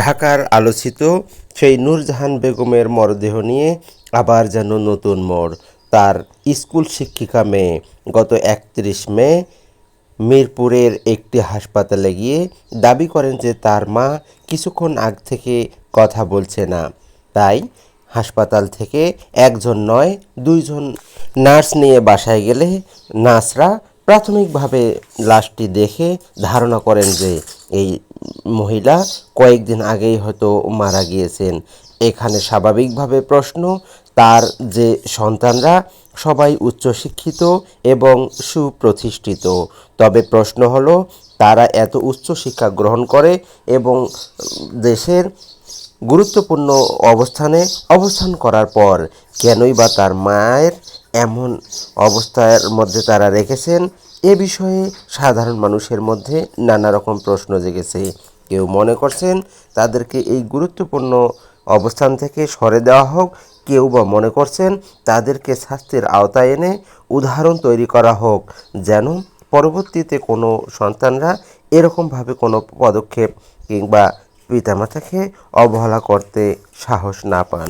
ঢাকার আলোচিত সেই নূরজাহান বেগমের মরদেহ নিয়ে আবার যেন নতুন মোড়। তার স্কুল শিক্ষিকা মেয়ে গত ৩১ মে মিরপুরের একটি হাসপাতালে গিয়ে দাবি করেন যে তার মা কিছুক্ষণ আগ থেকে কথা বলছে না। তাই হাসপাতাল থেকে একজন নয়, দুইজন নার্স নিয়ে বাসায় গেলে নার্সরা প্রাথমিকভাবে লাশটি দেখে ধারণা করেন যে এই মহিলা কয়েকদিন আগেই হয়তো মারা গিয়েছেন। এখানে স্বাভাবিকভাবে প্রশ্ন, তার যে সন্তানরা সবাই উচ্চশিক্ষিত এবং সুপ্রতিষ্ঠিত, তবে প্রশ্ন হলো তারা এত উচ্চ শিক্ষা গ্রহণ করে এবং দেশের গুরুত্বপূর্ণ অবস্থানে অবস্থান করার পর কেনই বা তার মায়ের এমন অবস্থার মধ্যে তারা রেখেছেন, এ বিষয়ে সাধারণ মানুষের মধ্যে নানা রকম প্রশ্ন জেগেছে। কেউ মনে করছেন তাদেরকে এই গুরুত্বপূর্ণ অবস্থান থেকে সরে দেওয়া হোক, কেউ বা মনে করছেন তাদেরকে শাস্তির আওতায় এনে উদাহরণ তৈরি করা হোক, যেন পরবর্তীতে কোনো সন্তানরা এরকমভাবে কোনো পদক্ষেপ কিংবা পিতামাতাকে অবহেলা করতে সাহস না পান।